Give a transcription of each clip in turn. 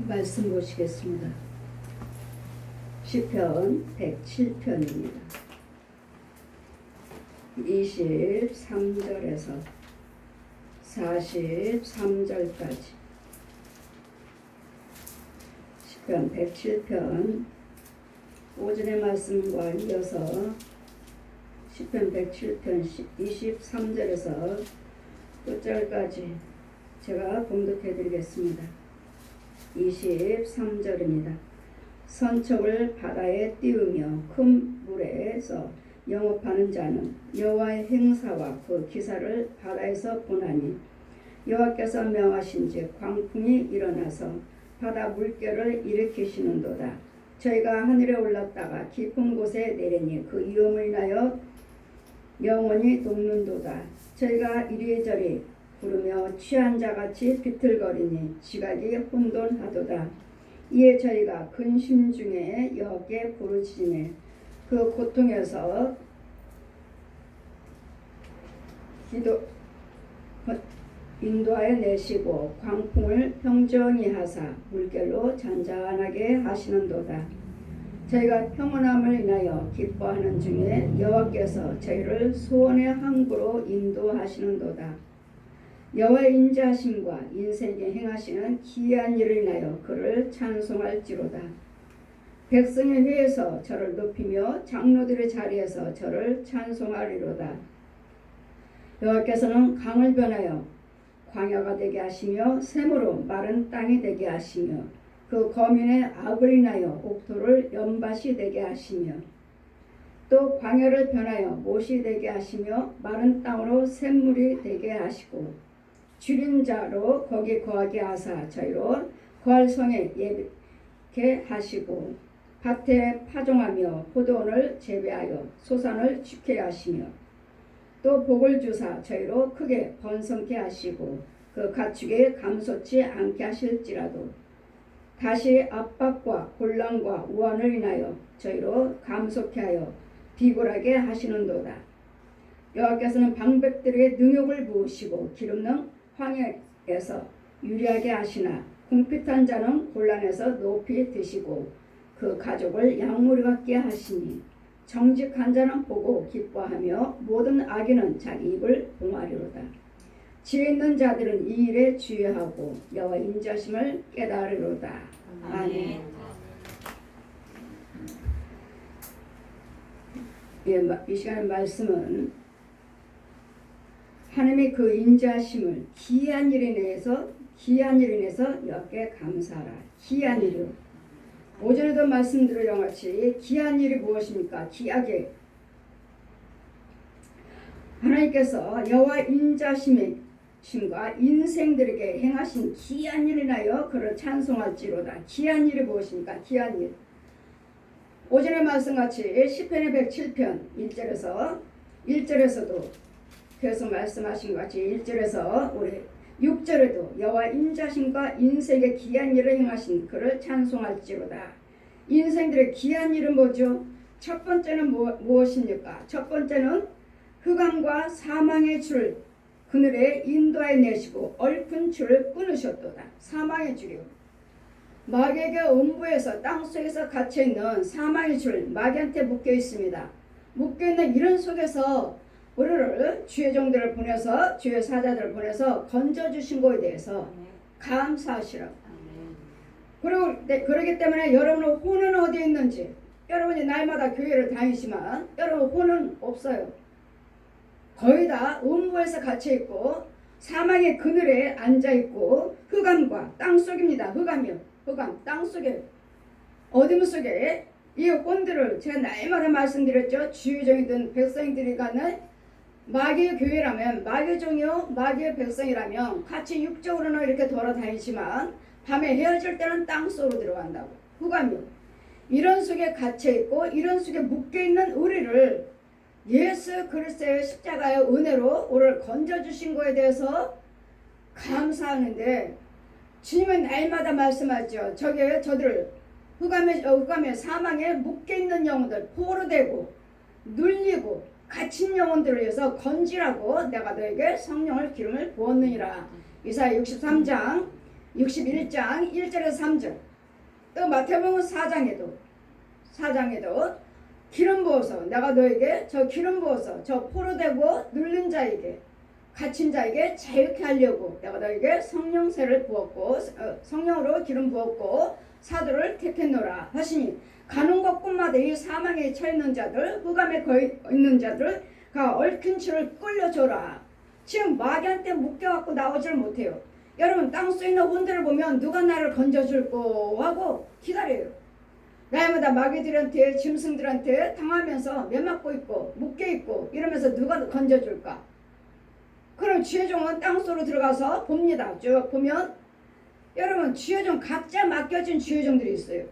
말씀 보시겠습니다. 시편 107편입니다. 23절에서 43절까지 시편 107편 오전의 말씀과 이어서 시편 107편 23절에서 끝절까지 제가 봉독해 드리겠습니다. 23절입니다. 선척을 바다에 띄우며 큰 물에서 영업하는 자는 여호와의 행사와 그 기사를 바다에서 보나니 여호와께서 명하신즉 광풍이 일어나서 바다 물결을 일으키시는도다. 저희가 하늘에 올랐다가 깊은 곳에 내리니 그 위험을 인하여 영원히 녹는도다. 저희가 이리저리 부르며 취한 자같이 비틀거리니 지각이 혼돈하도다. 이에 저희가 근심 중에 여호와께 부르짖으매 그 고통에서 인도하여 내시고 광풍을 평정히 하사 물결로 잔잔하게 하시는도다. 저희가 평온함을 인하여 기뻐하는 중에 여호와께서 저희를 소원의 항구로 인도하시는도다. 여호와의 인자하심과 인생에 행하시는 기이한 일을 인하여 그를 찬송할지로다. 백성의 회에서 저를 높이며 장로들의 자리에서 저를 찬송하리로다. 여호와께서는 강을 변하여 광야가 되게 하시며 샘으로 마른 땅이 되게 하시며 그 거민의 악을 인하여 옥토를 연밭이 되게 하시며 또 광야를 변하여 못이 되게 하시며 마른 땅으로 샘물이 되게 하시고 줄인 자로 거기 거하게 하사 저희로 거할 성에 예비케 하시고 밭에 파종하며 포도원을 재배하여 소산을 죽게 하시며 또 복을 주사 저희로 크게 번성케 하시고 그 가축에 감솟지 않게 하실지라도 다시 압박과 곤란과 우환을 인하여 저희로 감속케 하여 비굴하게 하시는도다. 여호와께서는 방백들에게 능욕을 부으시고 기름능 황야에서 유리하게 하시나 궁핍한 자는 곤란해서 높이 드시고 그 가족을 양무리 같게 하시니 정직한 자는 보고 기뻐하며 모든 악인은 자기 입을 봉하리로다. 지혜 있는 자들은 이 일에 주의하고 여호와 인자심을 깨달으리로다. 아멘. 이 시간의 말씀은 하나님의 그 인자심을 기이한 일에 대해서 여호와께 감사하라. 기이한 일이요. 오전에도 말씀드린 같이 기이한 일이 무엇입니까? 기이하게 하나님께서 여호와 인자심과 인생들에게 행하신 기이한 일을 인하여 그를 찬송할지로다. 기이한 일이 무엇입니까? 기이한 일. 오전의 말씀같이 시편의 107편 1절에서도 계속 말씀하신 것 같이 1절에서 우리 6절에도 여호와 인자심과 인생의 기이한 일을 행하신 그를 찬송할지로다. 인생들의 기이한 일은 뭐죠? 첫 번째는 무엇입니까? 첫 번째는 흑암과 사망의 줄을 그늘에 인도하여 내시고 얼큰 줄을 끊으셨도다. 사망의 줄이요. 마귀에게 음부에서 땅속에서 갇혀있는 사망의 줄 마귀한테 묶여 있습니다. 묶여있는 이런 속에서 우리를 주의 종들을 보내서 주의 사자들을 보내서 건져주신 것에 대해서 감사하시라고. 그러기 때문에 여러분의 혼은 어디에 있는지, 여러분이 날마다 교회를 다니지만 여러분 혼은 없어요. 거의 다 음부에서 갇혀있고 사망의 그늘에 앉아있고 흑암과 땅속입니다. 흑암 땅속에 어둠 속에 이 꼰들을 제가 날마다 말씀드렸죠. 주의 종이든 백성들이 가는 마귀의 교회라면 마귀의 종이요 마귀의 백성이라면 같이 육적으로는 이렇게 돌아다니지만 밤에 헤어질 때는 땅속으로 들어간다고. 흑암이요. 이런 속에 갇혀있고 이런 속에 묶여있는 우리를 예수 그리스도의 십자가의 은혜로 우리를 건져주신 것에 대해서 감사하는데 주님은 날마다 말씀하죠. 저들을 흑암의 사망에 묶여있는 영혼들 포로되고 눌리고 갇힌 영혼들을 위해서 건지라고 내가 너에게 성령을 기름을 부었느니라. 이사야 63장 61장 1절에서 3절. 또 마태복음 4장에도 기름 부어서 내가 너에게 저 기름 부어서 저 포로되고 눌린 자에게 갇힌 자에게 자유케 하려고 내가 너에게 성령세를 부었고 성령으로 기름 부었고 사도를 택했노라 하시니 가는 곳곳마다 이 사망에 처있는 자들 흑암에 거의 있는 자들가 얽힌 치를 끌려줘라. 지금 마귀한테 묶여갖고 나오질 못해요. 여러분 땅속에 있는 혼들을 보면 누가 나를 건져줄꼬 하고 기다려요. 날마다 마귀들한테 짐승들한테 당하면서 매맞고 있고 묶여있고 이러면서 누가 건져줄까. 그럼 지혜종은 땅속으로 들어가서 봅니다. 쭉 보면 여러분 지혜종 각자 맡겨진 지혜종들이 있어요.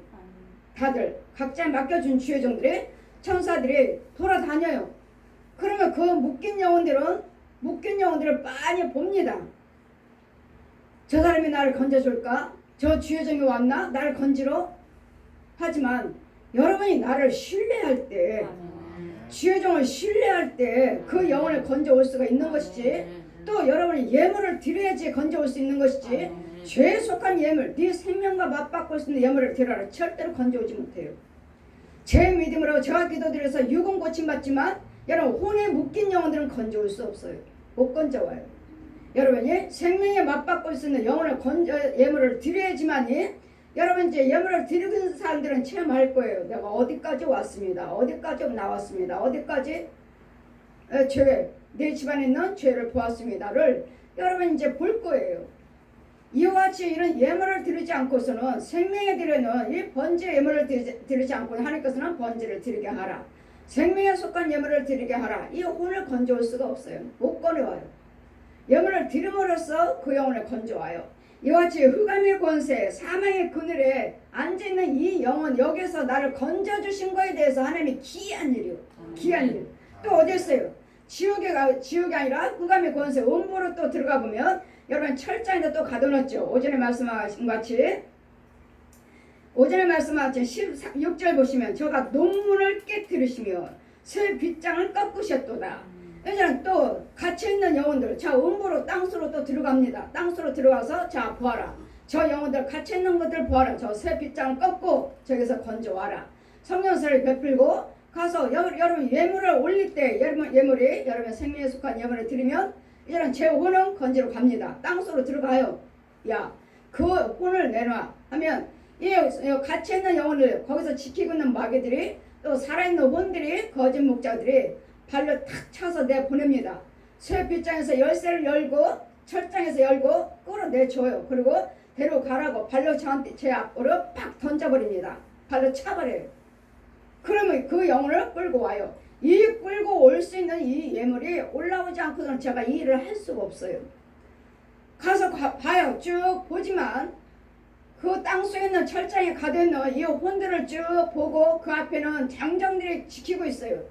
다들 각자 맡겨준 지혜종들이 천사들이 돌아다녀요. 그러면 그 묶인 영혼들을 많이 봅니다. 저 사람이 나를 건져줄까? 저 지혜종이 왔나? 나를 건지러? 하지만 여러분이 나를 신뢰할 때 지혜종을 신뢰할 때 그 영혼을 건져올 수가 있는 것이지 또 여러분이 예물을 드려야지 건져올 수 있는 것이지 죄에 속한 예물 네 생명과 맞바꿀 수 있는 예물을 드려라 절대로 건져오지 못해요. 제 믿음으로 저와 기도드려서 육은 고침받지만 여러분 혼에 묶인 영혼들은 건져올 수 없어요. 못 건져와요. 여러분이 생명에 맞바꿀 수 있는 영혼을 예물을 드려야지만이 여러분 이제 예물을 드리는 사람들은 체험할 거예요. 내가 어디까지 왔습니다. 어디까지 나왔습니다. 어디까지 내 집안에 있는 죄를 보았습니다를 여러분 이제 볼 거예요. 이와 같이 이런 예물을 드리지 않고서는 생명에 드리는 이 번제 예물을 드리지 않고 하나님께서는 번제를 드리게 하라. 생명에 속한 예물을 드리게 하라. 이 혼을 건져올 수가 없어요. 못 꺼내와요. 예물을 드림으로써 그 영혼을 건져와요. 이와 같이 흑암의 권세 사망의 그늘에 앉아있는 이 영혼 여기서 나를 건져주신 거에 대해서 하나님이 기이한 일이요. 기이한 일. 또 어디 있어요? 지옥이 아니라 흑암의 권세 음부로 또 들어가 보면 여러분 철장에다 또 가둬놨죠. 오전에 말씀하신 같이 16절 보시면 저가 논문을 깨뜨리시며 새 빗장을 꺾으셨도다. 이제는 또 갇혀있는 영혼들 자 음부로 땅수로 또 들어갑니다. 땅수로 들어가서 자 보아라. 저 영혼들 갇혀있는 것들 보아라. 저 새 빗장을 꺾고 저기서 건져와라. 성령세를 베풀고 가서 여러분 예물을 올릴 때 예물이 여러분 생명에 속한 예물을 드리면 이제는 제 혼은 건지러 갑니다. 땅속으로 들어가요. 야, 그 혼을 내놔 하면 이 갇혀있는 영혼을 거기서 지키고 있는 마귀들이 또 살아있는 혼들이 거짓 목자들이 발로 탁 차서 내보냅니다. 새 빗장에서 열쇠를 열고 철장에서 열고 끌어내줘요. 그리고 데려가라고 발로 저한테 제 앞으로 팍 던져버립니다. 발로 차버려요. 그러면 그 영혼을 끌고 와요. 이 끌고 올 수 있는 이 예물이 올라오지 않고서는 제가 이 일을 할 수가 없어요. 가서 봐요. 쭉 보지만 그 땅속에 있는 철장에 가둬있는 이 혼들을 쭉 보고 그 앞에는 장정들이 지키고 있어요.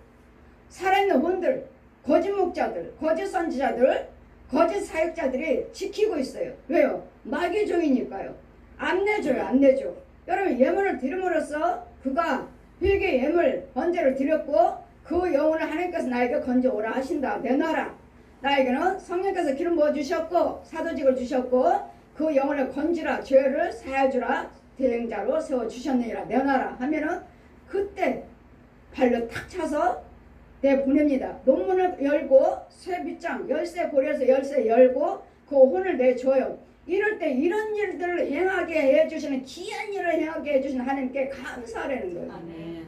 살아있는 혼들, 거짓 목자들, 거짓 선지자들, 거짓 사역자들이 지키고 있어요. 왜요? 마귀 종이니까요. 안 내줘요. 안 내줘. 여러분 예물을 드림으로써 그가 회개 예물 번제를 드렸고 그 영혼을 하나님께서 나에게 건져오라 하신다. 내놔라. 나에게는 성령께서 기름 부어주셨고 사도직을 주셨고 그 영혼을 건지라 죄를 사하주라 대행자로 세워주셨느니라. 내놔라 하면은 그때 발로 탁 차서 내보냅니다. 논문을 열고 쇠 빗장 열쇠 고리에서 열쇠 열고 그 혼을 내줘요. 이럴 때 이런 일들을 행하게 해주시는 귀한 일을 행하게 해주시는 하나님께 감사하라는 거예요. 아멘.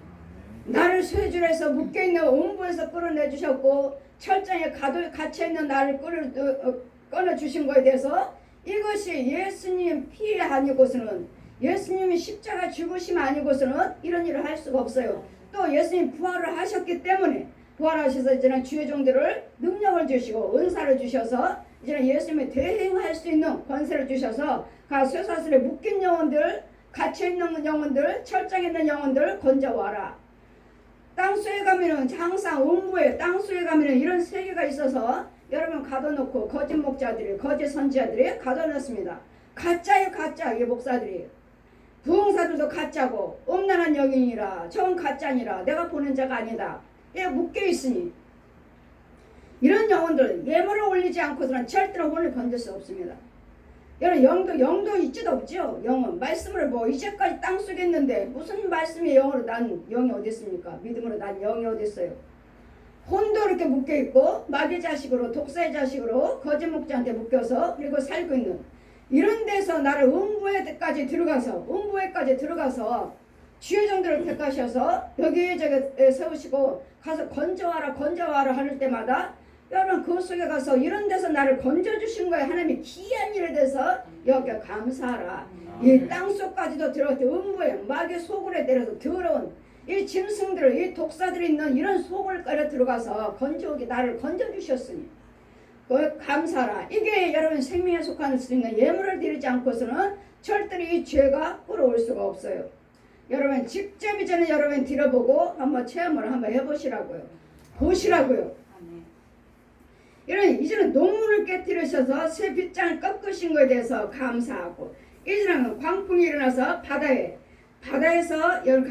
나를 쇠줄에서 묶여있는 음부에서 끌어내주셨고 철장에 갇혀있는 나를 꺼내주신 거에 대해서 이것이 예수님 피 아니고서는 예수님이 십자가 죽으심 아니고서는 이런 일을 할 수가 없어요. 또 예수님 부활을 하셨기 때문에 부활하셔서 이제는 주의 종들을 능력을 주시고 은사를 주셔서 이제는 예수님이 대행할 수 있는 권세를 주셔서 쇠사슬에 묶인 영혼들 갇혀있는 영혼들 철장에 있는 영혼들 건져와라. 땅수에 가면은 항상 음부에 땅수에 가면은 이런 세계가 있어서 여러분 가둬놓고 거짓 목자들이 거짓 선지자들이 가둬놨습니다. 가짜예요 가짜. 이 목사들이 부흥사들도 가짜고 음란한 영이니라 저건 가짜니라 내가 보낸 자가 아니다. 예, 묶여있으니 이런 영혼들 예물을 올리지 않고서는 절대로 혼을 건질 수 없습니다. 여러분 영도 있지도 없죠. 영은 말씀을 뭐 이제까지 땅속에 있는데 무슨 말씀이 영으로 난 영이 어디 있습니까? 믿음으로 난 영이 어디 있어요? 혼도 이렇게 묶여 있고 마귀 자식으로 독사의 자식으로 거짓 목자한테 묶여서 그리고 살고 있는 이런 데서 나를 음부에까지 들어가서 주의 종들을 택하셔서 여기에 세우시고 가서 건져와라 하는 때마다 여러분 그 속에 가서 이런 데서 나를 건져주신 거예요. 하나님이 귀한 일에 대해서 여기 감사하라. 이 땅속까지도 들어갔대. 음부에 마귀 소굴에 내려서 더러운 이 짐승들 이 독사들이 있는 이런 소굴가에 들어가서 나를 건져주셨으니 그 감사하라. 이게 여러분 생명에 속할 수 있는 예물을 드리지 않고서는 절대로 이 죄가 끌어올 수가 없어요. 여러분 직접 이제는 여러분 들어보고 한번 체험을 한번 해보시라고요. 보시라고요. 이제는 농문을 깨뜨리셔서 새 빗장을 꺾으신 것에 대해서 감사하고 이제는 광풍이 일어나서 바다에서 여러분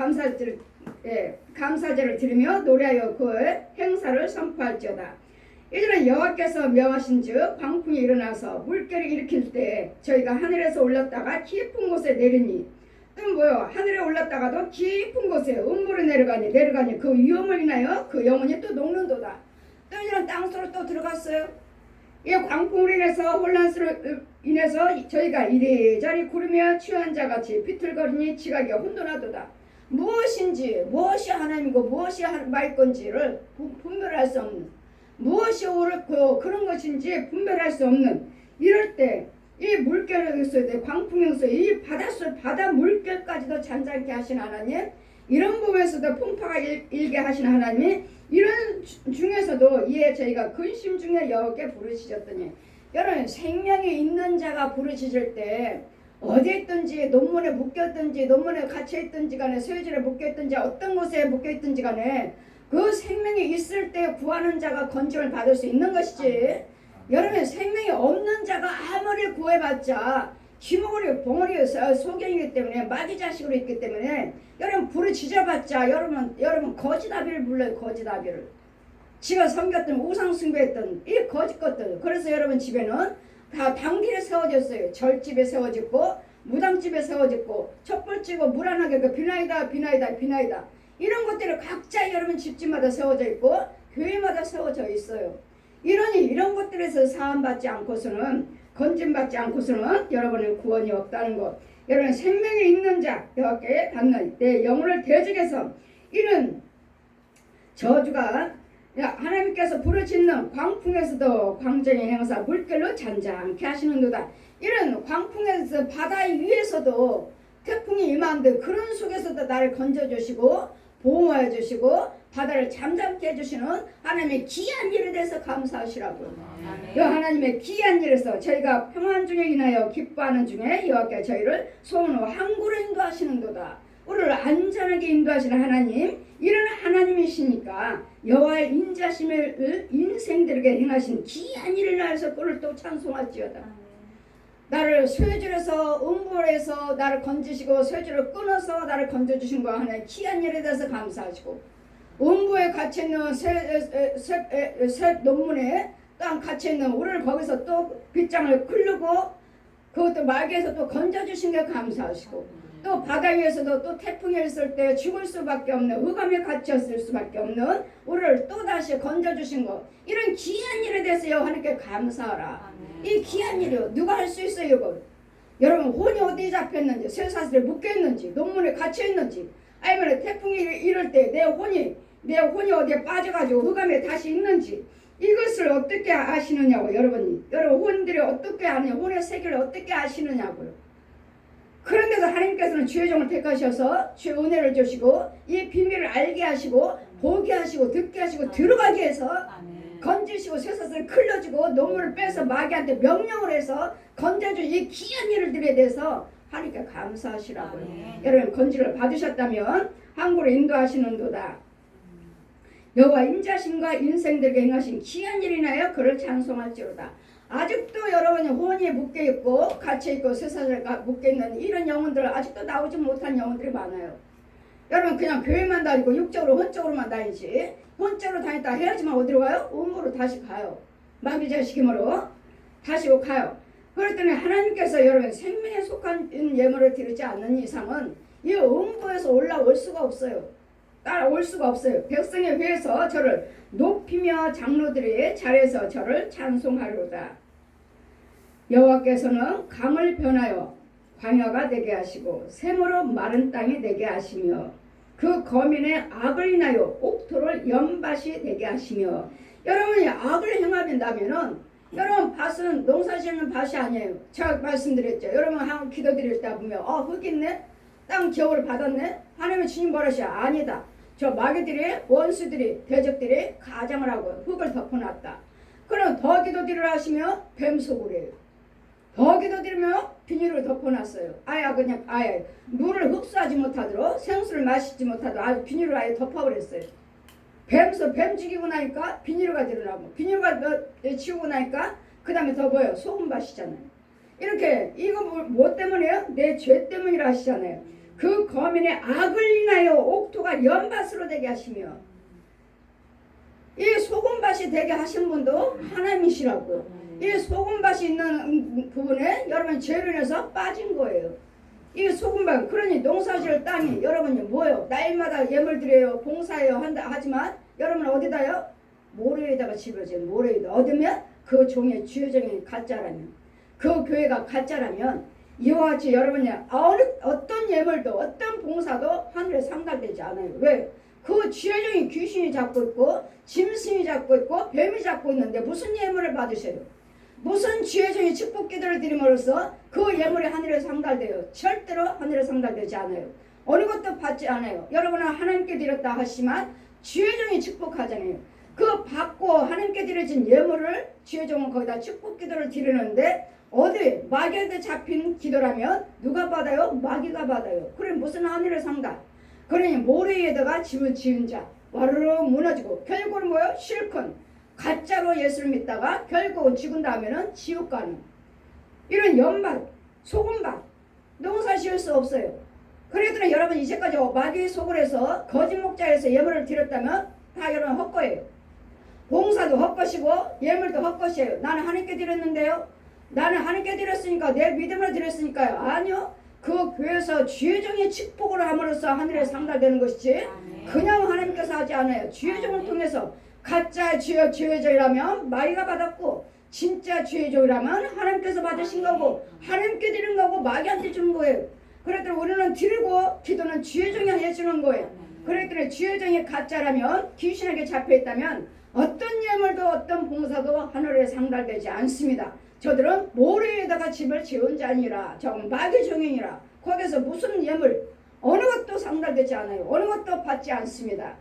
감사제를 드리며 노래하여 그 행사를 선포할지어다. 이제는 여호와께서 명하신즉 광풍이 일어나서 물결을 일으킬 때 저희가 하늘에서 올랐다가 깊은 곳에 내리니 또 뭐요? 하늘에 올랐다가도 깊은 곳에 음물에 내려가니 그 위험을 인하여 그 영혼이 또 녹는도다. 또 이런 땅속으로 또 들어갔어요. 이 광풍으로 인해서 혼란스로 인해서 저희가 이리저리 구르며 취한 자같이 비틀거리니 지각이 혼돈하도다. 무엇이 하나님이고 무엇이 말 건지를 분별할 수 없는 무엇이 옳고 그런 것인지 분별할 수 없는 이럴 때 이 물결이 있어야 돼. 광풍이 있어야 이 바다 물결까지도 잔잔케 하신 하나님 이런 부분에서도 풍파가 일게 하신 하나님이 이런 중에서도 이에 저희가 근심 중에 여호와께 부르시셨더니 여러분 생명이 있는 자가 부르시실 때 어디에 있든지 논문에 묶였든지 논문에 갇혀있든지 간에 소유질에 묶여있든지 어떤 곳에 묶여있든지 간에 그 생명이 있을 때 구하는 자가 건짐을 받을 수 있는 것이지 여러분 생명이 없는 자가 아무리 구해봤자 쥐머거리 봉어리 소경이기 때문에 마귀 자식으로 있기 때문에 여러분 부르짖어봤자 여러분 거짓아비를 불러요. 거짓아비를 지가 섬겼던 우상 숭배했던 이 거짓 것들. 그래서 여러분 집에는 다 당길에 세워졌어요. 절집에 세워졌고 무당집에 세워졌고 촛불 찌고 무란하게 그 비나이다 이런 것들이 각자 여러분 집집마다 세워져 있고 교회마다 세워져 있어요. 이런 것들에서 사함받지 않고서는 건짐받지 않고서는 여러분의 구원이 없다는 것. 여러분 생명이 있는 자 여호와께 받는 내 영혼을 대적해서 이런 저주가 하나님께서 부르짖는 광풍에서도 광정의 행사 물결로 잔잔케 하시는도다. 이런 광풍에서 바다 위에서도 태풍이 임하는데 그런 속에서도 나를 건져주시고 보호해 주시고 바다를 잠잠케 해주시는 하나님의 귀한 일에 대해서 감사하시라고요. 이 하나님의 귀한 일에서 저희가 평안 중에 인하여 기뻐하는 중에 여호와께 저희를 소원으로 항구로 인도하시는도다. 우리를 안전하게 인도하시는 하나님 이런 하나님이시니까 여호와의 인자심을 인생들에게 행하신 귀한 일을 인하여서 꼴을 또 찬송할지어다. 나를 쇠줄에서 음불에서 나를 건지시고 쇠줄을 끊어서 나를 건져주신 거 하나의 귀한 일에 대해서 감사하시고 음부에 갇혀있는 새 논문에 땅 갇혀있는 우리를 거기서 또 빗장을 끌고 그것도 마귀에서 또 건져주신 게 감사하시고 또 바다 위에서도 또 태풍이 있을 때 죽을 수밖에 없는 흑암에 갇혔을 수밖에 없는 우리를 또다시 건져주신 것 이런 귀한 일에 대해서 하나님께 감사하라. 이 귀한 일이요 누가 할 수 있어요 이거? 여러분 혼이 어디에 잡혔는지 쇠사슬에 묶여있는지 논문에 갇혀있는지 아니면 태풍이 이럴 때 내 혼이 어디에 빠져가지고 흑암에 다시 있는지 이것을 어떻게 아시느냐고 여러분 혼들이 어떻게 아느냐 혼의 세계를 어떻게 아시느냐고요. 그런데도 하나님께서는 주의 종을 택하셔서 주의 은혜를 주시고 이 비밀을 알게 하시고 보게 하시고 듣게 하시고 들어가게 해서 건지시고 쇠사슬을 클러지고 노물을 빼서 마귀한테 명령을 해서 건져준 이 귀한 일을 들에 대해서 하나님께 감사하시라고요. 여러분 건지를 받으셨다면 항구로 인도하시는도다. 여호와 인자심과 인생들에게 행하신 귀한 일이나여 그를 찬송할지로다. 아직도 여러분이 혼이 묶여있고 갇혀있고 쇠사슬에 묶여있는 이런 영혼들 아직도 나오지 못한 영혼들이 많아요. 여러분 그냥 교회만 다니고 육적으로 혼적으로만 다니지 혼적으로 다녔다 해야지만 어디로 가요? 음으로 다시 가요. 마귀 자식 힘으로 다시 가요. 그랬더니 하나님께서 여러분 생명에 속한 예물을 드리지 않는 이상은 이 음부에서 올라올 수가 없어요. 따라올 수가 없어요. 백성의 회에서 저를 높이며 장로들의 자리에서 저를 찬송하리로다. 여호와께서는 강을 변하여 광야가 되게 하시고 샘으로 마른 땅이 되게 하시며 그 거민의 악을 인하여 옥토를 연밭이 되게 하시며. 여러분이 악을 행하면은 여러분 밭은 농사짓는 밭이 아니에요. 제가 말씀드렸죠. 여러분 한 기도드릴 때 보면 흙 있네? 땅 기업을 받았네? 하나님의 주님 버릇이 아니다. 저 마귀들이 원수들이 대적들이 가장을 하고 흙을 덮어놨다. 그럼 더 기도드리라 하시며 뱀소굴이에요. 더 기도드리며 비닐을 덮어놨어요. 아예 물을 흡수하지 못하도록 생수를 마시지 못하도록 비닐을 아예 덮어버렸어요. 뱀 죽이고 나니까 비닐가 드러나고 비닐가 치우고 나니까 그 다음에 더 뭐예요? 소금밭이잖아요. 이렇게 이거 뭐 때문에요? 내 죄 때문이라 하시잖아요. 그 거민의 악을 인하여 옥토가 연밭으로 되게 하시며. 이 소금밭이 되게 하신 분도 하나님이시라고. 이 소금밭이 있는 부분에 여러분 죄로 인해서 빠진 거예요. 이 소금밭, 그러니 농사지을 땅이 여러분이 뭐예요? 날마다 예물 드려요, 봉사해요 한다 하지만 여러분은 어디다요? 모래에다가 집을 지어요. 모래에다 얻으면 그 종의 주여정이 가짜라면, 그 교회가 가짜라면 이와 같이 여러분이 어떤 예물도 어떤 봉사도 하늘에 상달되지 않아요. 왜? 그 주여정이 귀신이 잡고 있고 짐승이 잡고 있고 뱀이 잡고 있는데 무슨 예물을 받으셔요? 무슨 주여정이 축복 기도를 드림으로써 그 예물이 하늘에 상달돼요? 절대로 하늘에 상달되지 않아요. 어느 것도 받지 않아요. 여러분은 하나님께 드렸다 하시지만 주여정이 축복하잖아요. 그 받고 하나님께 드려진 예물을 주여정은 거기다 축복 기도를 드리는데 어디 마귀한테 잡힌 기도라면 누가 받아요? 마귀가 받아요. 그래 무슨 하늘에 상달? 그러니 모래 위에다가 집을 지은 자 와르르 무너지고 결국은 뭐예요? 실컷 가짜로 예수를 믿다가 결국은 죽은 다음에는 지옥 가는 이런 연밭, 소금밭, 농사 지을 수 없어요. 그래도 여러분 이제까지 마귀의 속을 해서 거짓 목자에서 예물을 드렸다면 다 여러분 헛거예요. 봉사도 헛것이고 예물도 헛것이에요. 나는 하나님께 드렸는데요. 나는 하나님께 드렸으니까 내 믿음으로 드렸으니까요. 아니요. 그 교회에서 주여정의 축복을 함으로써 하늘에 상달되는 것이지 그냥 하나님께서 하지 않아요. 주여정을 통해서 가짜 주여정이라면 마귀가 받았고 진짜 주여정이라면 하나님께서 받으신 거고 하나님께 드리는 거고 마귀한테 주는 거예요. 그랬더니 우리는 드리고 기도는 주여정이 해주는 거예요. 그랬더니 주여정이 가짜라면 귀신에게 잡혀있다면 어떤 예물도 어떤 봉사도 하늘에 상달되지 않습니다. 저들은 모래에다가 집을 지은 자니라 저건 마귀 종이니라. 거기서 무슨 예물 어느 것도 상달되지 않아요. 어느 것도 받지 않습니다.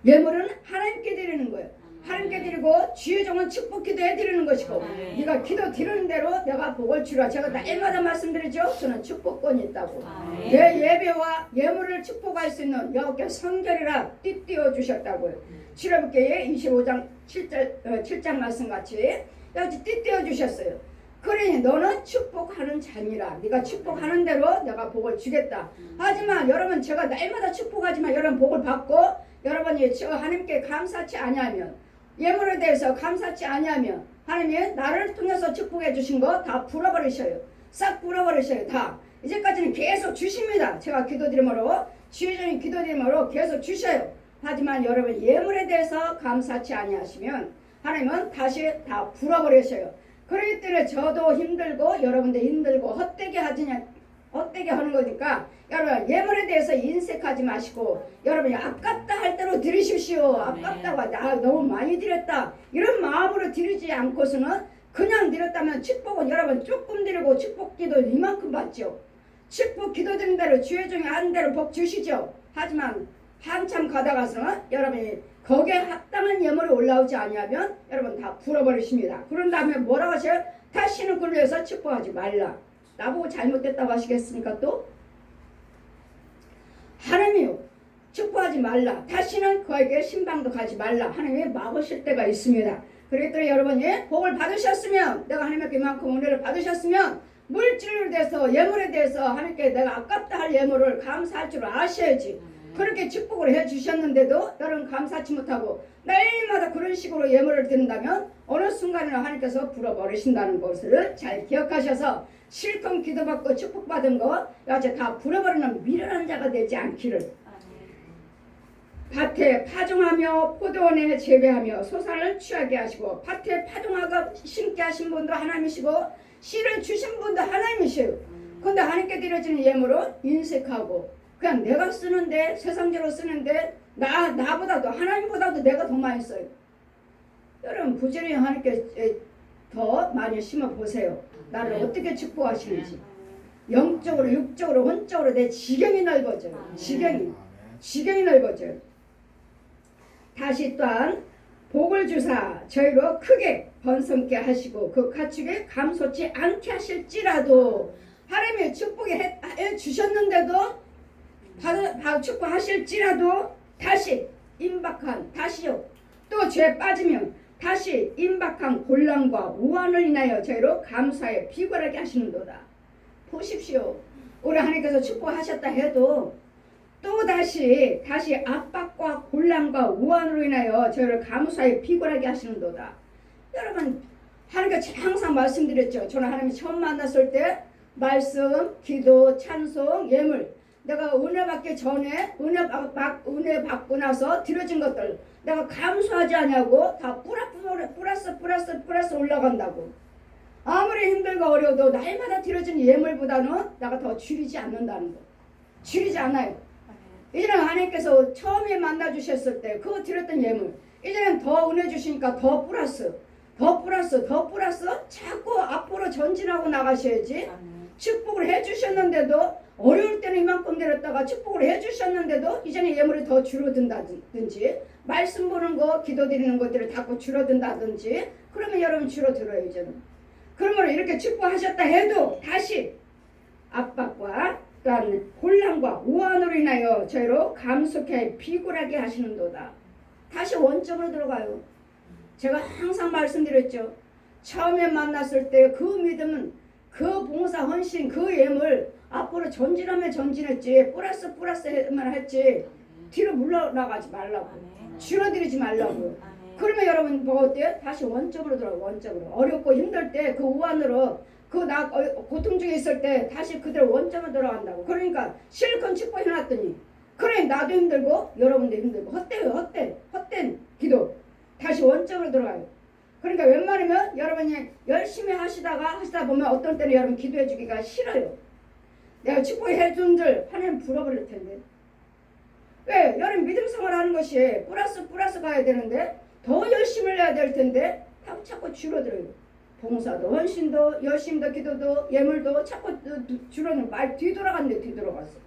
예물은 하나님께 드리는 거예요. 하나님께 드리고 주여정은 축복 기도해 드리는 것이고 네가 기도 드리는 대로 내가 복을 주라. 제가 날마다 말씀드리죠. 저는 축복권이 있다고. 내 예배와 예물을 축복할 수 있는 여호와께 성결이라 띠띠어 주셨다고요. 출애굽기에 25장 7장 말씀같이 여기 띠띠어 주셨어요. 그러니 너는 축복하는 자니라. 네가 축복하는 대로 내가 복을 주겠다. 하지만 여러분 제가 날마다 축복하지만 여러분 복을 받고 여러분이 저 하나님께 감사치 아니하면 예물에 대해서 감사치 아니하면 하나님이 나를 통해서 축복해 주신 거 다 불어버리셔요. 싹 불어버리셔요. 다. 이제까지는 계속 주십니다. 제가 기도드림으로 주여정이 기도드림으로 계속 주셔요. 하지만 여러분 예물에 대해서 감사치 아니하시면 하나님은 다시 다 불어버리셔요. 그렇기 때문에 저도 힘들고 여러분도 힘들고 헛되게 하는 거니까 여러분 예물에 대해서 인색하지 마시고 여러분이 아깝다 할 대로 드리십시오. 아깝다고 나 너무 많이 드렸다 이런 마음으로 드리지 않고서는 그냥 드렸다면 축복은 여러분 조금 드리고 축복 기도 이만큼 받죠. 축복 기도 드린 대로 주여정이 하는 대로 복 주시죠. 하지만 한참 가다가서는 여러분이 거기에 합당한 예물이 올라오지 아니하면 여러분 다 풀어버리십니다. 그런 다음에 뭐라고 하셔요? 다시는 그로 해서 축복하지 말라. 나보고 잘못됐다고 하시겠습니까? 또 하나님이요 축복하지 말라. 다시는 그에게 신방도 가지 말라. 하나님이 막으실 때가 있습니다. 그랬더니 여러분이 복을 받으셨으면 내가 하나님께 이만큼 은혜를 받으셨으면 물질에 대해서 예물에 대해서 하나님께 내가 아깝다 할 예물을 감사할 줄 아셔야지. 그렇게 축복을 해주셨는데도 여러분 감사치 못하고 날마다 그런 식으로 예물을 드린다면 어느 순간에는 하나님께서 불어버리신다는 것을 잘 기억하셔서 실컷 기도받고 축복받은 거 여제 다 불어버리는 미련한 자가 되지 않기를. 밭에 파종하며 포도원에 재배하며 소산을 취하게 하시고 밭에 파종하고 심게 하신 분도 하나님이시고 씨를 주신 분도 하나님이시고, 근데 하나님께 드려지는 예물은 인색하고 그냥 내가 쓰는데 세상적으로 쓰는데 나보다도 하나님보다도 내가 더 많이 써요. 여러분 부지런히 하나님께 더 많이 심어 보세요. 나를 어떻게 축복하시는지. 영적으로 육적으로 혼적으로 내 지경이 넓어져요. 지경이 넓어져요. 다시 또한 복을 주사 저희로 크게 번성케 하시고 그 가축에 감소치 않게 하실지라도, 하나님의 축복해 주셨는데도 축복하실지라도 다시 임박한, 다시요 또 죄 빠지면 다시 임박한 곤란과 우환을 인하여 저희로 감사에 비굴하게 하시는도다. 보십시오. 우리 하나님께서 축복하셨다 해도 또 다시 압박과 곤란과 우환으로 인하여 저희를 감사에 비굴하게 하시는도다. 여러분 하나님께 항상 말씀드렸죠. 저는 하나님이 처음 만났을 때 말씀, 기도, 찬송, 예물, 내가 은혜 받기 전에 은혜 받고 나서 드려진 것들 내가 감수하지 않냐고 다 플러스 올라간다고. 아무리 힘들고 어려워도 날마다 드려진 예물보다는 내가 더 줄이지 않는다는 거. 줄이지 않아요. 이제는 하나님께서 처음에 만나주셨을 때 그거 드렸던 예물, 이제는 더 은혜 주시니까 더 플러스 자꾸 앞으로 전진하고 나가셔야지. 축복을 해주셨는데도 어려울 때는 이만큼 드렸다가 축복을 해주셨는데도 이제는 예물이 더 줄어든다든지, 말씀 보는 거 기도 드리는 것들을 자꾸 줄어든다든지, 그러면 여러분 줄어들어요. 이제는 그러므로 이렇게 축복하셨다 해도 다시 압박과 또한 혼란과 우환으로 인하여 저희로 감속해 비굴하게 하시는도다. 다시 원점으로 들어가요. 제가 항상 말씀드렸죠. 처음에 만났을 때 그 믿음은, 그 봉사 헌신, 그 예물 앞으로 전진하면 전진했지, 플러스만 했지, 뒤로 물러나가지 말라고, 줄어들이지 말라고. 그러면 여러분 뭐 어때요? 다시 원점으로 들어가요. 원점으로. 어렵고 힘들 때 그 우환으로, 고통 중에 있을 때 다시 그대로 원점으로 들어간다고. 그러니까 실컷 축복해놨더니 그래 나도 힘들고 여러분도 힘들고 헛된 기도, 다시 원점으로 들어가요. 그러니까 웬만하면 여러분이 열심히 하시다 보면 어떤 때는 여러분 기도해 주기가 싫어요. 내가 축복해 준 줄 하나님 불어버릴 텐데. 왜? 여러분 믿음 생활하는 것이 플러스 가야 되는데 더 열심을 해야 될 텐데 자꾸 줄어들어요. 봉사도 헌신도 열심도 기도도 예물도 자꾸 줄어는 말 뒤돌아갔네. 뒤돌아갔어.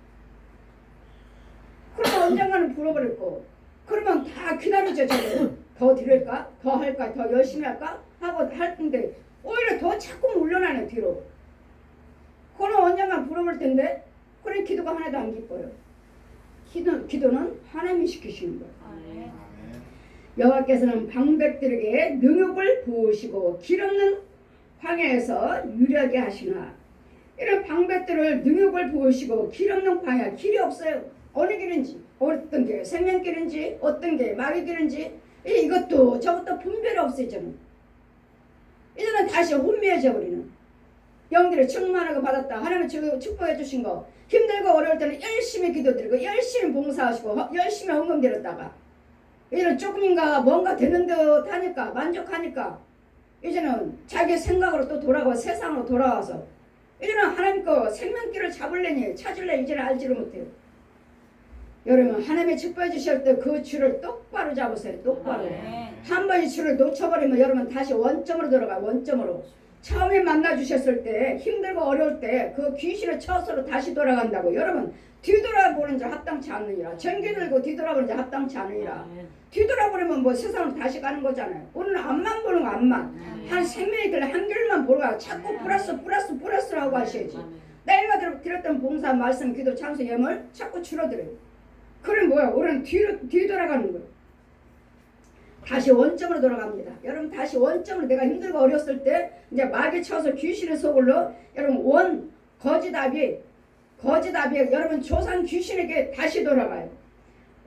그러면 언젠가는 불어버릴 거. 그러면 다 기다리죠. 저는 더 드릴까? 더 할까? 더 열심히 할까? 하고 할 텐데 오히려 더 자꾸 물러나네. 뒤로. 그럼 언젠가 불어볼 텐데 그래 기도가 하나도 안 기뻐요. 기도는 하나님이 시키시는 거예요. 여호와께서는 방백들에게 능욕을 부으시고 길 없는 광야에서 유리하게 하시나. 이런 방백들을 능욕을 부으시고 길 없는 광야, 길이 없어요. 어느 길인지, 어떤 게 생명길인지, 어떤 게 마귀 길인지, 이것도 저것도 분별이 없어지는. 이제는 다시 혼미해져 버리는. 영들이 충만하고 받았다. 하나님 축복해 주신 거, 힘들고 어려울 때는 열심히 기도드리고 열심히 봉사하시고 열심히 헌금 드렸다가 이제는 조금인가 뭔가 되는 듯 하니까, 만족하니까 이제는 자기 생각으로 또 돌아가고 세상으로 돌아와서 이제는 하나님 거 생명길을 찾을래 이제는 알지를 못해요. 여러분 하나님의 축복해 주실 때 그 줄을 똑바로 잡으세요. 똑바로. 한 번 이 줄을 놓쳐버리면 여러분 다시 원점으로 들어가요. 원점으로. 처음에 만나 주셨을 때 힘들고 어려울 때 그 귀신을 쳐서로 다시 돌아간다고. 여러분 뒤돌아보는 자 합당치 않으니라. 전기 들고 뒤돌아보는 자 합당치 않으니라. 뒤돌아보려면 뭐 세상으로 다시 가는 거잖아요. 오늘 앞만 보는 거 앞만. 한 생명이 들래 한 길만 보러 가. 자꾸 플러스라고 하셔야지. 내가 드렸던 봉사, 말씀, 기도, 찬송, 예물 자꾸 줄어들어요. 그럼 뭐야? 우리는 뒤돌아가는 거예요. 다시 원점으로 돌아갑니다. 여러분 다시 원점으로, 내가 힘들고 어렸을 때 이제 마귀 쳐서 귀신의 소굴로 여러분 거지답이 여러분 조상 귀신에게 다시 돌아가요.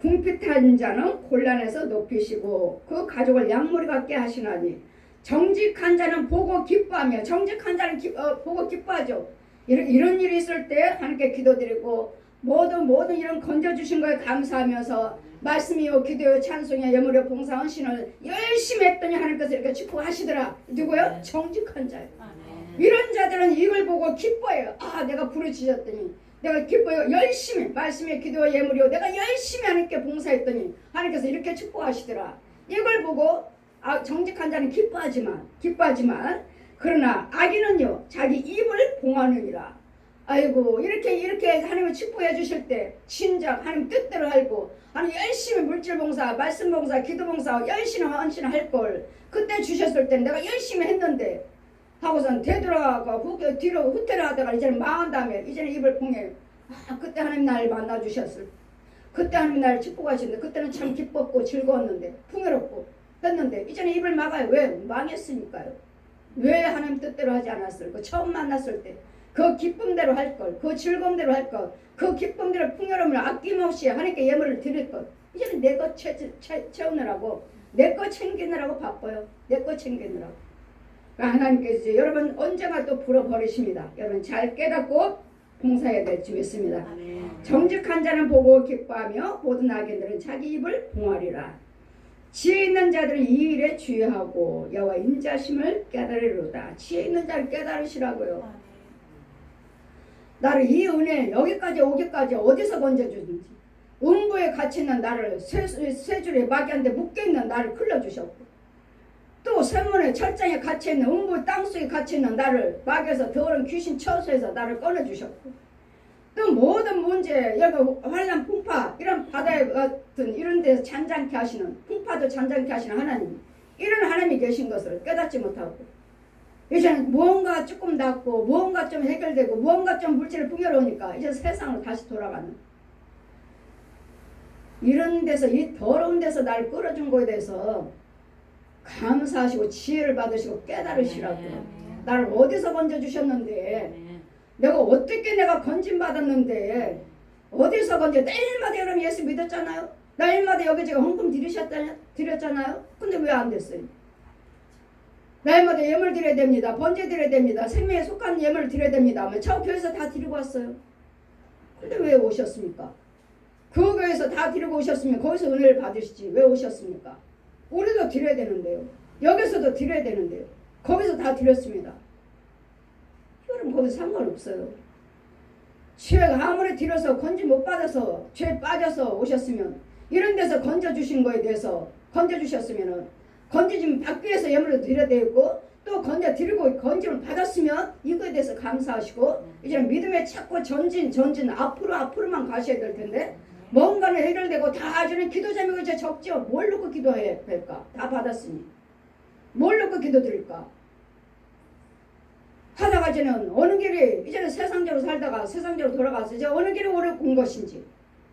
궁핍한 자는 곤란해서 높이시고 그 가족을 양무리 같게 하시나니 정직한 자는 보고 기뻐하며 정직한 자는 보고 기뻐하죠. 이런 일이 있을 때 하나님께 기도드리고 모든 이런 건져주신 거에 감사하면서 말씀이요 기도요 찬송이요 예물요 봉사 헌신을 열심히 했더니 하나님께서 이렇게 축복하시더라. 누구요? 정직한 자요. 이런 자들은 이걸 보고 기뻐해요. 아 내가 부르짖었더니 내가 기뻐요. 열심히 말씀의 기도와 예물이요 내가 열심히 하나님께 봉사했더니 하나님께서 이렇게 축복하시더라. 이걸 보고 정직한 자는 기뻐하지만 그러나 악인은요 자기 입을 봉하느니라. 아이고 이렇게 하나님을 축복해 주실 때 진작 하나님 뜻대로 알고 하나님 열심히 물질 봉사 말씀 봉사 기도 봉사 열심히 헌신할 걸 그때 주셨을 때 내가 열심히 했는데 하고선 되돌아가고 뒤로 후퇴를 하다가 이제는 망한 다음에 이제는 입을 봉해. 그때 하나님 나를 만나 주셨을 그때 하나님 나를 축복하셨는데 그때는 참 기뻤고 즐거웠는데 풍요롭고 했는데 이제는 입을 막아요. 왜? 망했으니까요. 왜 하나님 뜻대로 하지 않았을까? 처음 만났을 때 그 기쁨대로 할 걸, 그 즐거움대로 할 걸, 그 기쁨대로 풍요로움을 아낌없이 하나님께 예물을 드릴 걸. 이제는 내 것 채우느라고 내 것 챙기느라고 바빠요. 내 것 챙기느라고. 하나님께서 여러분 언젠가 또 불어버리십니다. 여러분 잘 깨닫고 봉사해야 될 줄 믿습니다. 정직한 자는 보고 기뻐하며 모든 악인들은 자기 입을 봉하리라. 지혜 있는 자들은 이 일에 주의하고 여호와 인자심을 깨달으리로다. 지혜 있는 자를 깨달으시라고요. 나를 이 은혜 여기까지 오기까지 어디서 건져주든지 음부에 갇혀있는 나를 쇠줄에 마귀한테 묶여있는 나를 끌어주셨고 또 쇠문에 철장에 갇혀있는 음부 땅속에 갇혀있는 나를 마귀에서 더러운 귀신 처소에서 나를 꺼내주셨고 또 모든 문제 여기 환난 풍파 이런 바다 같은 이런 데서 잔잔케 하시는 풍파도 잔잔케 하시는 하나님 이런 하나님이 계신 것을 깨닫지 못하고 이제는 무언가 조금 낫고 무언가 좀 해결되고 무언가 좀 물질을 풍요로우니까 이제 세상으로 다시 돌아가는 이런 데서 이 더러운 데서 날 끌어준 거에 대해서 감사하시고 지혜를 받으시고 깨달으시라고. 나를 어디서 건져주셨는데 내가 어떻게 내가 건짐받았는데 어디서 건져 내일마다 여러분 예수 믿었잖아요. 내일마다 여기저기 헌금 드렸잖아요. 근데 왜 안 됐어요? 날마다 예물 드려야 됩니다. 번제 드려야 됩니다. 생명에 속한 예물을 드려야 됩니다. 저 교회에서 다 드리고 왔어요. 근데 왜 오셨습니까? 그 교회에서 다 드리고 오셨으면 거기서 은혜를 받으시지 왜 오셨습니까? 우리도 드려야 되는데요. 여기서도 드려야 되는데요. 거기서 다 드렸습니다. 여러분 거기서 상관없어요. 죄가 아무리 드려서 건지 못 받아서 죄 빠져서 오셨으면 이런 데서 건져주신 거에 대해서 건져주셨으면은 건지좀 받기 위해서 예물을 드려야 되고 또 건져 드리고 건짐을 받았으면 이거에 대해서 감사하시고 이제는 믿음에 찾고 전진 앞으로만 가셔야 될 텐데 뭔가는 해결되고 다 주는 기도 제목이 이제 적죠. 뭘 놓고 기도해야 될까? 다 받았으니 뭘 놓고 기도 드릴까? 하다가 이제는 어느 길이 이제는 세상적으로 살다가 세상적으로 돌아가서 이제 어느 길이 옳은 것인지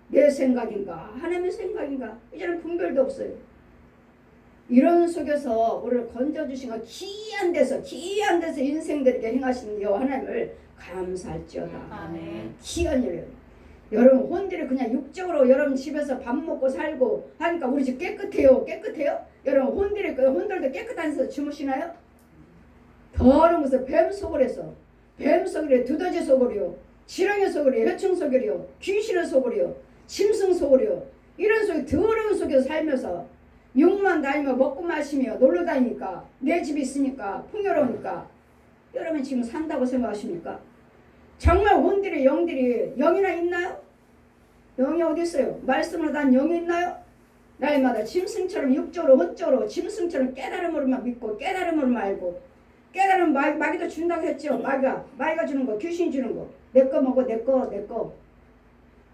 내 생각인가 하나님의 생각인가 이제는 분별도 없어요. 이런 속에서 우리를 건져주신 거 귀한 데서 인생들에게 행하신 여호와 하나님을 감사할지어다. 아멘. 귀한 일이에요. 여러분 혼들이 그냥 육적으로 여러분 집에서 밥 먹고 살고 하니까 우리 집 깨끗해요. 여러분 혼들도 깨끗한 데서 주무시나요? 더러운 곳에 뱀 속을에서 뱀 속이래 두더지 속을이요 지렁이 속을이요 해충 속을이요 귀신의 속을이요 짐승 속을이요 이런 속에 더러운 속에서 살면서 욕만 다니며 먹고 마시며 놀러 다니니까 내 집이 있으니까 풍요로우니까 여러분 지금 산다고 생각하십니까? 정말 혼들이 영들이 영이나 있나요? 영이 어디 있어요? 말씀으로 단 영이 있나요? 날마다 짐승처럼 육적으로 혼적으로 짐승처럼 깨달음으로만 믿고 깨달음으로만 알고 깨달음 마귀도 준다고 했죠. 마귀가 주는 거 귀신이 주는 거 내 거 먹어 내 거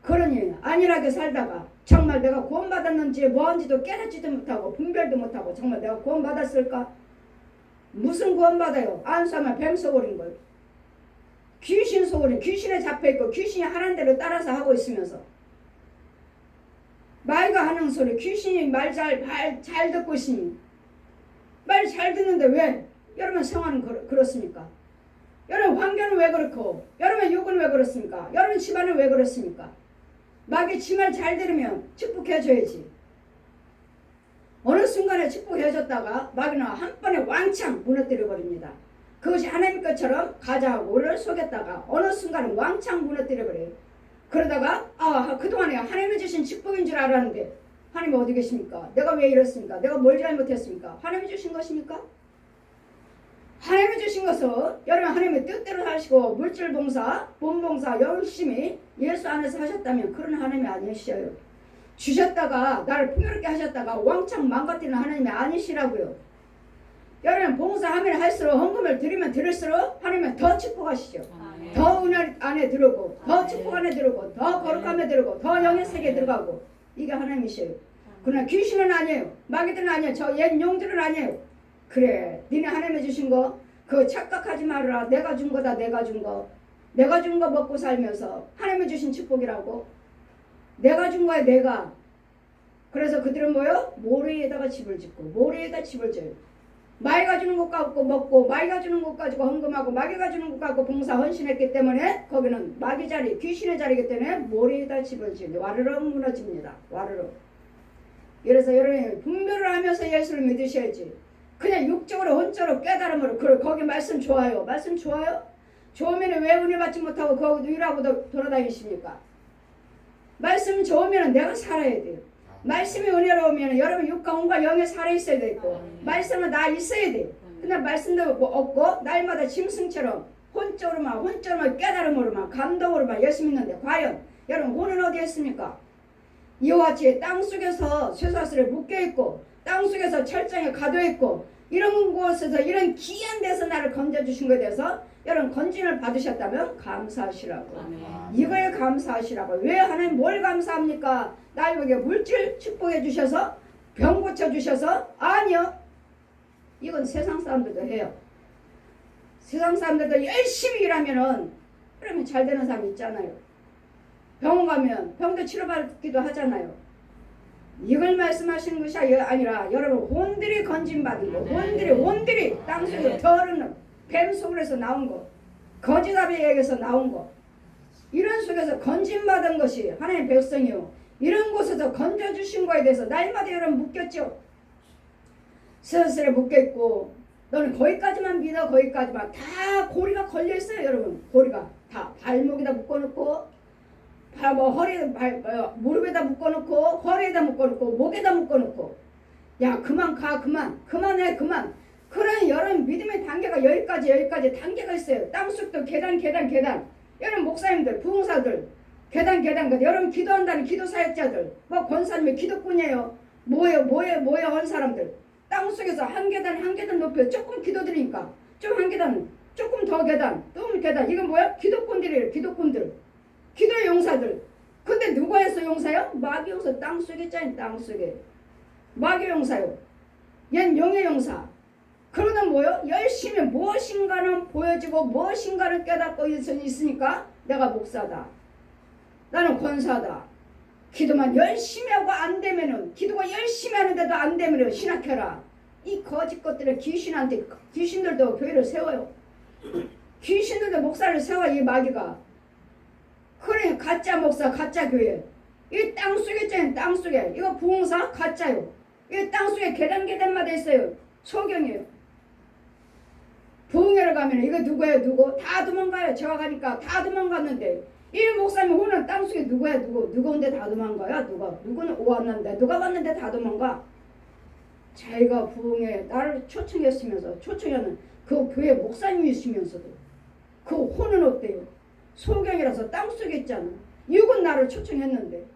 그러니 안일하게 살다가 정말 내가 구원받았는지 뭐한지도 깨닫지도 못하고 분별도 못하고 정말 내가 구원받았을까? 무슨 구원받아요? 안수하면 뱀 속을인 거예요. 귀신 속을인 귀신에 잡혀있고 귀신이 하는 대로 따라서 하고 있으면서 마귀가 하는 소리 귀신이 말 잘 듣고 있으니 말 잘 듣는데 왜? 여러분 생활은 그렇습니까? 여러분 환경은 왜 그렇고 여러분 육은 왜 그렇습니까? 여러분 집안은 왜 그렇습니까? 마귀 지말 잘 들으면 축복해줘야지. 어느 순간에 축복해줬다가 마귀는 한 번에 왕창 무너뜨려 버립니다. 그것이 하나님 것처럼 가자하고 우리를 속였다가 어느 순간에 왕창 무너뜨려 버려요. 그러다가 그동안에 하나님이 주신 축복인 줄 알았는데 하나님 어디 계십니까? 내가 왜 이랬습니까? 내가 뭘 잘못했습니까? 하나님이 주신 것입니까? 하나님이 주신 것은 여러분 하나님의 뜻대로 하시고 물질 봉사, 본 봉사 열심히 예수 안에서 하셨다면 그런 하나님이 아니시여요. 주셨다가 나를 풍요롭게 하셨다가 왕창 망가뜨리는 하나님이 아니시라고요. 여러분 봉사하면 할수록 헌금을 드리면 드릴수록 하나님은 더 축복하시죠. 더 은혜 안에 들어오고 더 축복 안에 들어오고 더 거룩함에 들어오고 더 영의 세계에 들어가고 이게 하나님이셔요. 그러나 귀신은 아니에요. 마귀들은 아니에요. 저 옛 용들은 아니에요. 그래 니네 하나님이 주신 거 그거 착각하지 말아라. 내가 준 거다. 내가 준 거. 내가 준 거 먹고 살면서 하나님이 주신 축복이라고. 내가 준 거야 내가. 그래서 그들은 뭐요? 모래에다가 집을 짓고 모래에다 집을 져요. 마귀가 주는 것 갖고 먹고 마귀가 주는 것 가지고 헌금하고 마귀가 주는 것 갖고 봉사 헌신했기 때문에 거기는 마귀 자리 귀신의 자리이기 때문에 모래에다 집을 지어요. 와르르 무너집니다. 와르르. 그래서 여러분이 분별을 하면서 예수를 믿으셔야지. 그냥 육적으로 혼적으로 깨달음으로 그래 거기 말씀 좋아요. 말씀 좋아요? 좋으면 왜 은혜 받지 못하고 거기도 일하고 돌아다니십니까? 말씀 좋으면 내가 살아야 돼요. 말씀이 은혜로우면 여러분 육과 혼과 영에 살아있어야 되고 말씀은 나 있어야 돼요. 근데 말씀도 없고 날마다 짐승처럼 혼적으로만 깨달음으로만 감동으로만 예수 믿는데 과연 여러분 혼은 어디에 있습니까? 이와 같이 땅속에서 쇠사슬에 묶여있고 땅속에서 철장에 가둬있고 이런 곳에서 이런 귀한 데서 나를 건져주신 것에 대해서 여러분 건진을 받으셨다면 감사하시라고. 이거에 감사하시라고. 왜 하나님 뭘 감사합니까? 나에게 물질 축복해 주셔서 병 고쳐 주셔서? 아니요. 이건 세상 사람들도 해요. 세상 사람들도 열심히 일하면은 그러면 잘 되는 사람 있잖아요. 병원 가면 병도 치료받기도 하잖아요. 이걸 말씀하시는 것이 아니라 여러분 혼들이 건진받은 거 혼들이 땅속에서 더러는 뱀 속에서 나온 거 거짓아비에게서 나온 거 이런 속에서 건진받은 것이 하나님의 백성이요. 이런 곳에서 건져주신 거에 대해서 날마다 여러분 묶였죠. 스스로 묶여있고 너는 거기까지만 믿어 거기까지만 다 고리가 걸려있어요. 여러분 고리가 다 발목에다 묶어놓고 무릎에다 묶어놓고 허리에다 묶어놓고 목에다 묶어놓고 야 그만 가 그만해 그만. 그런 여러분 믿음의 단계가 여기까지 단계가 있어요. 땅속도 계단 여러분 목사님들 부흥사들 계단 여러분 기도한다는 기도 사역자들 뭐 권사님이 기도꾼이에요. 뭐예요 한 사람들 땅속에서 한 계단 높여 조금 기도드리니까 좀 한 계단 조금 더 계단 또 계단 이건 뭐야? 기도꾼들이에요. 기도의 용사들. 근데 누가 해서 용사요? 마귀 용사. 땅속에 있잖아요. 땅속에 마귀 용사요. 얜 영의 용사. 그러는 뭐요? 열심히 무엇인가는 보여지고 무엇인가를 깨닫고 있으니까 내가 목사다. 나는 권사다. 기도만 열심히 하고 안 되면은 기도가 열심히 하는데도 안 되면은 신학해라. 이 거짓 것들은 귀신들도 교회를 세워요. 귀신들도 목사를 세워. 이 마귀가. 그래 가짜 목사 가짜 교회. 이 땅속에 있잖아요. 땅속에 이거 부흥사 가짜요. 이 땅속에 계단마다 있어요. 소경이에요. 부흥회를 가면 이거 누구예요? 누구? 다 도망가요. 제가 가니까 다 도망갔는데 이 목사님 오늘 땅속에 누구야? 누구 온데 다 도망가요? 누구는 왔는데 누가 왔는데 다 도망가? 자기가 부흥회 나를 초청하는 그 교회 목사님이시면서도 그 혼은 어때요? 소경이라서 땅속에 있잖아. 육은 나를 초청했는데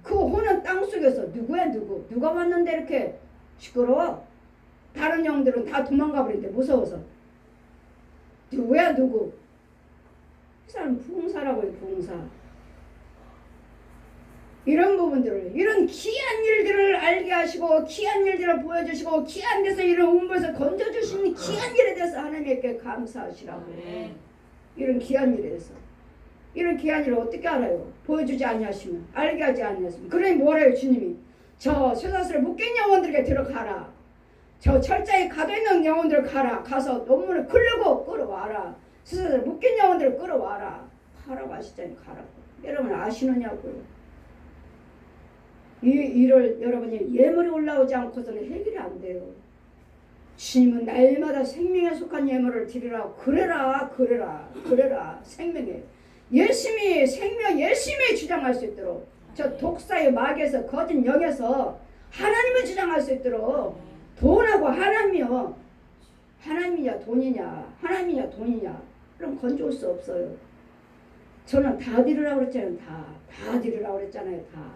그 혼은 땅속에서 누구야? 누가 왔는데 이렇게 시끄러워? 다른 영들은 다 도망가 버린대. 무서워서. 누구야? 이 사람 부흥사라고요. 부흥사. 이런 부분들을 이런 귀한 일들을 알게 하시고 귀한 일들을 보여주시고 귀한 데서 이런 운보에서 건져주시는 귀한 일에 대해서 하나님께 감사하시라고. 이런 귀한 일에 대해서. 이런 귀한 일을 어떻게 알아요? 보여주지 아니하시면 알게 하지 아니하시면. 그러니 뭐래요 주님이? 저 쇠사슬에 묶인 영혼들에게 들어가라. 저 철자에 가둬있는 영혼들을 가서 논문을 끌려고 끌어와라. 쇠사슬에 묶인 영혼들을 끌어와라. 가라고 하시잖아요. 가라고. 여러분 아시느냐고요. 이 일을 여러분이 예물이 올라오지 않고서는 해결이 안 돼요. 주님은 날마다 생명에 속한 예물을 드리라. 그래라. 생명에 열심히 생명 열심히 주장할 수 있도록 저 독사의 마귀에서 거짓 영에서 하나님을 주장할 수 있도록 돈하고 하나님이냐 돈이냐 그럼 건져올 수 없어요. 저는 다 드리라고 그랬잖아요. 다 드리라고 그랬잖아요. 다.